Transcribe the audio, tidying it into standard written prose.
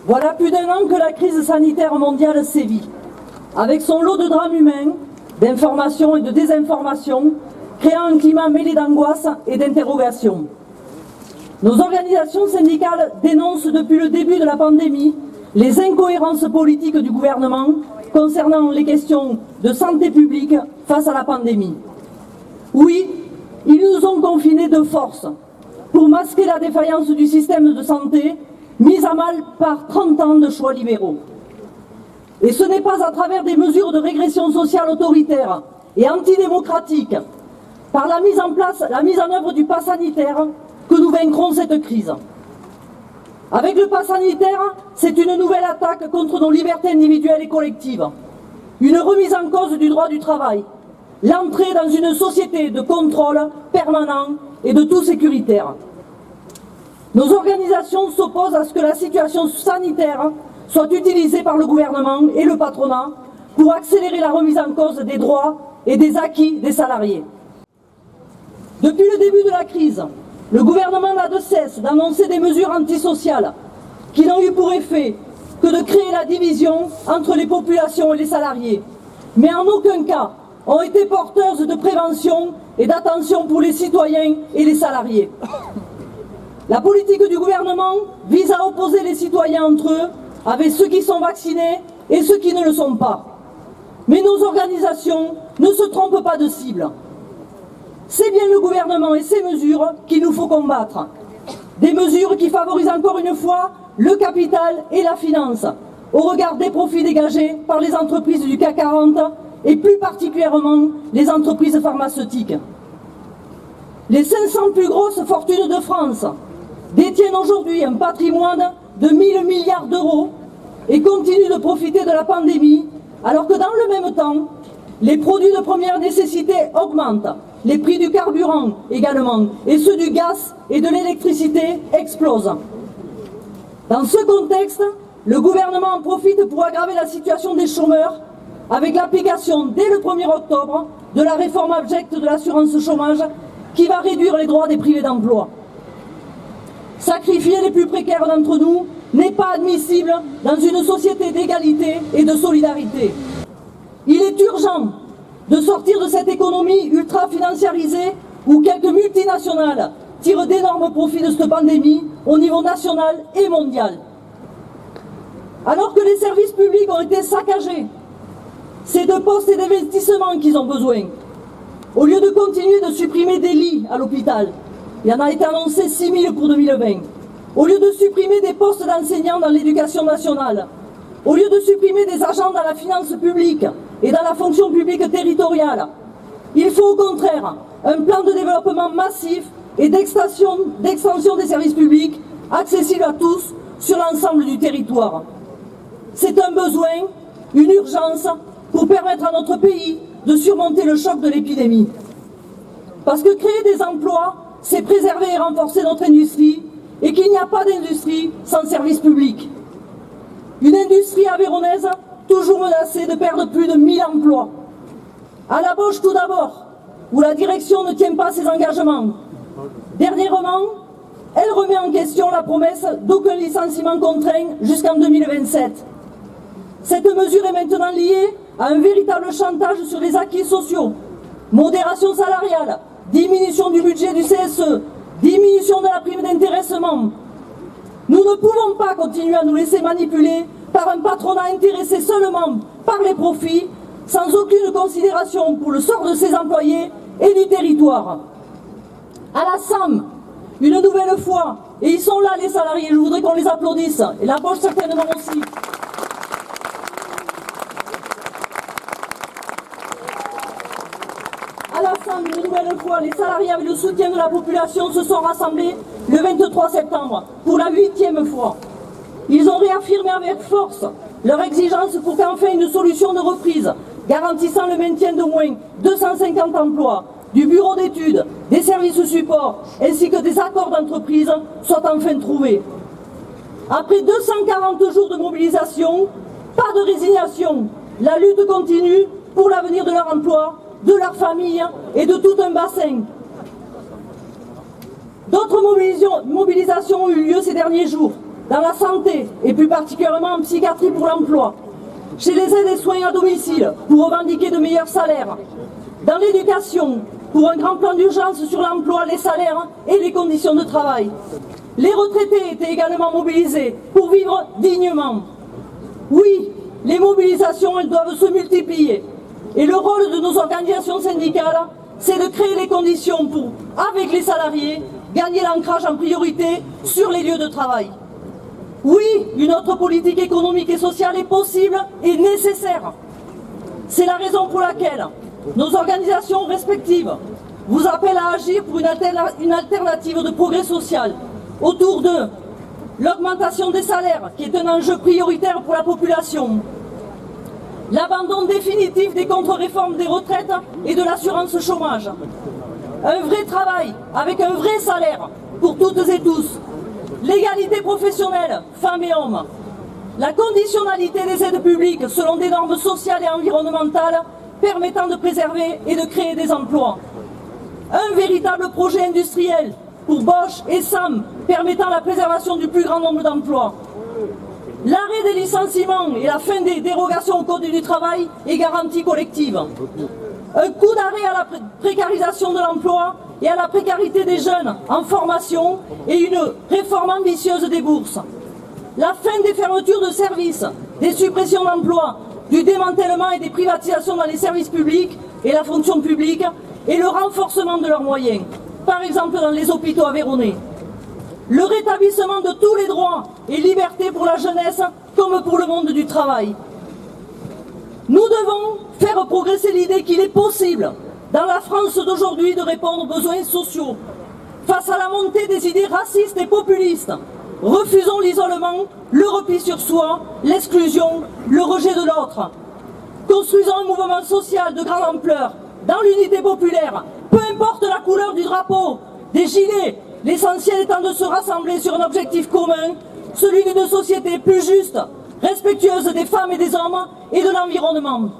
Voilà plus d'un an que la crise sanitaire mondiale sévit, avec son lot de drames humains, d'informations et de désinformations, créant un climat mêlé d'angoisse et d'interrogation. Nos organisations syndicales dénoncent depuis le début de la pandémie les incohérences politiques du gouvernement concernant les questions de santé publique face à la pandémie. Oui, ils nous ont confinés de force pour masquer la défaillance du système de santé mise à mal par 30 ans de choix libéraux. Et ce n'est pas à travers des mesures de régression sociale autoritaires et antidémocratiques, par la mise en œuvre du pass sanitaire, que nous vaincrons cette crise. Avec le pass sanitaire, c'est une nouvelle attaque contre nos libertés individuelles et collectives, une remise en cause du droit du travail, l'entrée dans une société de contrôle permanent et de tout sécuritaire. Nos organisations s'opposent à ce que la situation sanitaire soit utilisée par le gouvernement et le patronat pour accélérer la remise en cause des droits et des acquis des salariés. Depuis le début de la crise, le gouvernement n'a de cesse d'annoncer des mesures antisociales qui n'ont eu pour effet que de créer la division entre les populations et les salariés, mais en aucun cas ont été porteuses de prévention et d'attention pour les citoyens et les salariés. La politique du gouvernement vise à opposer les citoyens entre eux, avec ceux qui sont vaccinés et ceux qui ne le sont pas. Mais nos organisations ne se trompent pas de cible. C'est bien le gouvernement et ses mesures qu'il nous faut combattre. Des mesures qui favorisent encore une fois le capital et la finance, au regard des profits dégagés par les entreprises du CAC 40 et plus particulièrement les entreprises pharmaceutiques. Les 500 plus grosses fortunes de France détiennent aujourd'hui un patrimoine de 1 000 milliards d'euros et continuent de profiter de la pandémie, alors que dans le même temps, les produits de première nécessité augmentent, les prix du carburant également, et ceux du gaz et de l'électricité explosent. Dans ce contexte, le gouvernement en profite pour aggraver la situation des chômeurs avec l'application dès le 1er octobre de la réforme abjecte de l'assurance chômage qui va réduire les droits des privés d'emploi. Sacrifier les plus précaires d'entre nous n'est pas admissible dans une société d'égalité et de solidarité. Il est urgent de sortir de cette économie ultra-financiarisée où quelques multinationales tirent d'énormes profits de cette pandémie au niveau national et mondial. Alors que les services publics ont été saccagés, c'est de postes et d'investissements qu'ils ont besoin. Au lieu de continuer de supprimer des lits à l'hôpital, il y en a été annoncé 6 000 pour 2020. Au lieu de supprimer des postes d'enseignants dans l'éducation nationale, au lieu de supprimer des agents dans la finance publique et dans la fonction publique territoriale, il faut au contraire un plan de développement massif et d'extension des services publics accessibles à tous sur l'ensemble du territoire. C'est un besoin, une urgence pour permettre à notre pays de surmonter le choc de l'épidémie. Parce que créer des emplois, c'est préserver et renforcer notre industrie, et qu'il n'y a pas d'industrie sans service public. Une industrie aveyronnaise toujours menacée de perdre plus de 1 000 emplois. À la Boche tout d'abord, où la direction ne tient pas ses engagements. Dernièrement, elle remet en question la promesse d'aucun licenciement contraint jusqu'en 2027. Cette mesure est maintenant liée à un véritable chantage sur les acquis sociaux, modération salariale, diminution du budget du CSE, diminution de la prime d'intéressement. Nous ne pouvons pas continuer à nous laisser manipuler par un patronat intéressé seulement par les profits, sans aucune considération pour le sort de ses employés et du territoire. À la SAM, une nouvelle fois, et ils sont là les salariés, je voudrais qu'on les applaudisse, et la Boche certainement aussi. À la SAM, une nouvelle fois, les salariés avec le soutien de la population se sont rassemblés le 23 septembre pour la 8e fois. Ils ont réaffirmé avec force leur exigence pour qu'enfin une solution de reprise garantissant le maintien d'au moins 250 emplois, du bureau d'études, des services support ainsi que des accords d'entreprise soit enfin trouvés. Après 240 jours de mobilisation, pas de résignation, la lutte continue pour l'avenir de leur emploi, de leur famille et de tout un bassin. D'autres mobilisations ont eu lieu ces derniers jours. dans la santé et plus particulièrement en psychiatrie pour l'emploi, chez les aides et soins à domicile pour revendiquer de meilleurs salaires, dans l'éducation pour un grand plan d'urgence sur l'emploi, les salaires et les conditions de travail. Les retraités étaient également mobilisés pour vivre dignement. Oui, les mobilisations, elles doivent se multiplier. Et le rôle de nos organisations syndicales, c'est de créer les conditions pour, avec les salariés, gagner l'ancrage en priorité sur les lieux de travail. Oui, une autre politique économique et sociale est possible et nécessaire. C'est la raison pour laquelle nos organisations respectives vous appellent à agir pour une alternative de progrès social autour de l'augmentation des salaires, qui est un enjeu prioritaire pour la population, l'abandon définitif des contre-réformes des retraites et de l'assurance chômage, un vrai travail avec un vrai salaire pour toutes et tous, l'égalité professionnelle, femmes et hommes, la conditionnalité des aides publiques selon des normes sociales et environnementales permettant de préserver et de créer des emplois, un véritable projet industriel pour Bosch et SAM permettant la préservation du plus grand nombre d'emplois, l'arrêt des licenciements et la fin des dérogations au Code du travail et garanties collectives, un coup d'arrêt à la précarisation de l'emploi et à la précarité des jeunes en formation et une réforme ambitieuse des bourses. La fin des fermetures de services, des suppressions d'emplois, du démantèlement et des privatisations dans les services publics et la fonction publique et le renforcement de leurs moyens, par exemple dans les hôpitaux aveyronnais. Le rétablissement de tous les droits et libertés pour la jeunesse comme pour le monde du travail. Nous devons faire progresser l'idée qu'il est possible, dans la France d'aujourd'hui, de répondre aux besoins sociaux. Face à la montée des idées racistes et populistes, refusons l'isolement, le repli sur soi, l'exclusion, le rejet de l'autre. Construisons un mouvement social de grande ampleur, dans l'unité populaire, peu importe la couleur du drapeau, des gilets, l'essentiel étant de se rassembler sur un objectif commun, celui d'une société plus juste, respectueuse des femmes et des hommes et de l'environnement.